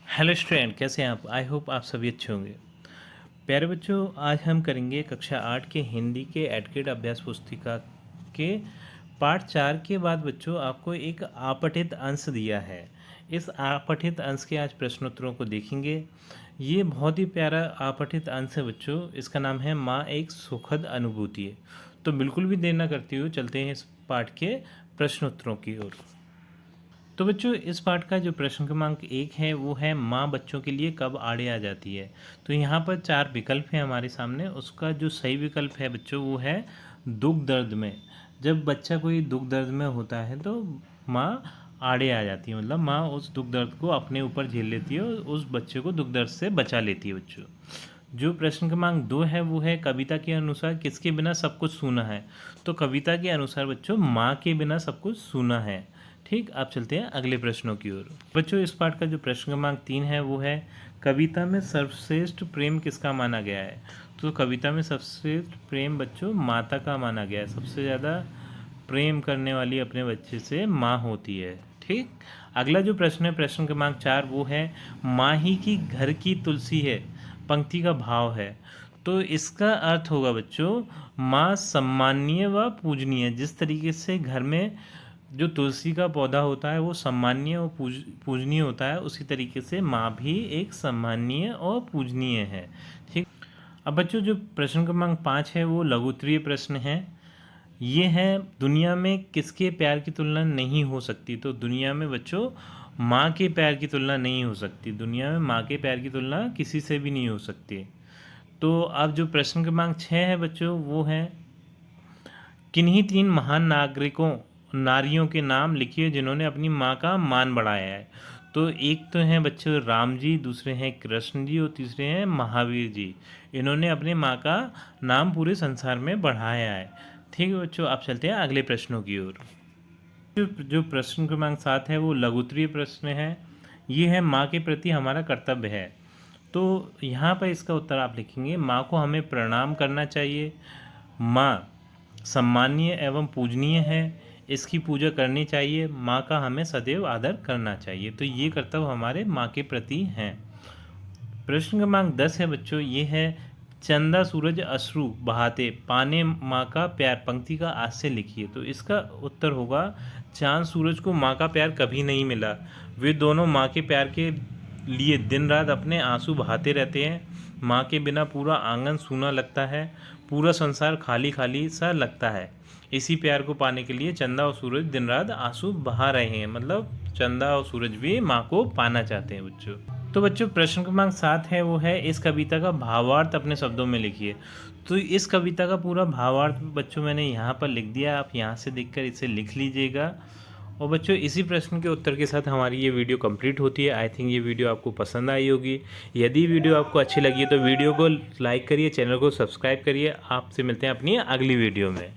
Hello student, कैसे हैं आप? आई होप आप सभी अच्छे होंगे। प्यारे बच्चों, आज हम करेंगे कक्षा 8 के हिंदी के एडकेट अभ्यास पुस्तिका के पाठ 4 के बाद बच्चों आपको एक आपठित अंश दिया है। इस आपठित अंश के आज प्रश्नोत्तरों को देखेंगे। ये बहुत ही प्यारा आपठित अंश है बच्चों। इसका नाम है माँ एक सुखद अनुभूति है। तो बिल्कुल भी देर ना करते हुए चलते हैं इस पाठ के प्रश्नोत्तरों की ओर। तो बच्चों, इस पाठ का जो प्रश्न क्रमांक 1 है वो है माँ बच्चों के लिए कब आड़े आ जाती है। तो यहाँ पर 4 विकल्प हैं हमारे सामने। उसका जो सही विकल्प है बच्चों वो है दुख दर्द में। जब बच्चा कोई दुख दर्द में होता है तो माँ आड़े आ जाती है, मतलब माँ उस दुख दर्द को अपने ऊपर झेल लेती है और उस बच्चे को दुख दर्द से बचा लेती है बच्चों। जो प्रश्न क्रमांक 2 है वो है कविता के अनुसार किसके बिना सब कुछ सूना है। तो कविता के अनुसार बच्चों माँ के बिना सब कुछ सूना है। ठीक, आप चलते हैं अगले प्रश्नों की ओर। बच्चों, इस पाठ का जो प्रश्न क्रमांक 3 है वो है कविता में सर्वश्रेष्ठ प्रेम किसका माना गया है। तो कविता में सर्वश्रेष्ठ प्रेम बच्चों माता का माना गया है। सबसे ज़्यादा प्रेम करने वाली अपने बच्चे से माँ होती है। ठीक, अगला जो प्रश्न है प्रश्न क्रमांक 4 वो है माँ ही की घर की तुलसी है पंक्ति का भाव है। तो इसका अर्थ होगा बच्चों माँ सम्माननीय व पूजनीय। जिस तरीके से घर में जो तुलसी का पौधा होता है वो सम्माननीय और पूजनीय होता है, उसी तरीके से माँ भी एक सम्माननीय और पूजनीय है। ठीक, अब बच्चों जो प्रश्न क्रमांक 5 है वो लघुत्तरीय प्रश्न है। ये है दुनिया में किसके प्यार की तुलना नहीं हो सकती। तो दुनिया में बच्चों माँ के प्यार की तुलना नहीं हो सकती। दुनिया में माँ के प्यार की तुलना किसी से भी नहीं हो सकती। तो अब जो प्रश्न क्रमांक 6 है बच्चों वो है किन्हीं 3 महान नारियों के नाम लिखिए जिन्होंने अपनी माँ का मान बढ़ाया है। तो एक तो हैं बच्चों राम जी, दूसरे हैं कृष्ण जी और तीसरे हैं महावीर जी। इन्होंने अपने माँ का नाम पूरे संसार में बढ़ाया है। ठीक है बच्चों, आप चलते हैं अगले प्रश्नों की ओर। जो प्रश्न क्रमांक 7 है वो लघुत्तरीय प्रश्न है। ये है माँ के प्रति हमारा कर्तव्य है। तो यहाँ पर इसका उत्तर आप लिखेंगे माँ को हमें प्रणाम करना चाहिए। माँ सम्माननीय एवं पूजनीय है, इसकी पूजा करनी चाहिए। माँ का हमें सदैव आदर करना चाहिए। तो ये कर्तव्य हमारे माँ के प्रति हैं। प्रश्न क्रमांक 10 है बच्चों, ये है चंदा सूरज अश्रु बहाते पाने माँ का प्यार पंक्ति का आज से लिखिए। तो इसका उत्तर होगा चांद सूरज को माँ का प्यार कभी नहीं मिला। वे दोनों माँ के प्यार के लिए दिन रात अपने आंसू बहाते रहते हैं। माँ के बिना पूरा आंगन सूना लगता है, पूरा संसार खाली खाली सा लगता है। इसी प्यार को पाने के लिए चंदा और सूरज दिन रात आंसू बहा रहे हैं। मतलब चंदा और सूरज भी माँ को पाना चाहते हैं बच्चों। तो बच्चों प्रश्न क्रमांक 7 है वो है इस कविता का भावार्थ अपने शब्दों में लिखिए। तो इस कविता का पूरा भावार्थ बच्चों मैंने यहाँ पर लिख दिया, आप यहाँ से देखकर इसे लिख लीजिएगा। और बच्चों इसी प्रश्न के उत्तर के साथ हमारी ये वीडियो कंप्लीट होती है। आई थिंक ये वीडियो आपको पसंद आई होगी। यदि वीडियो आपको अच्छी लगी तो वीडियो को लाइक करिए, चैनल को सब्सक्राइब करिए। आपसे मिलते हैं अपनी अगली वीडियो में।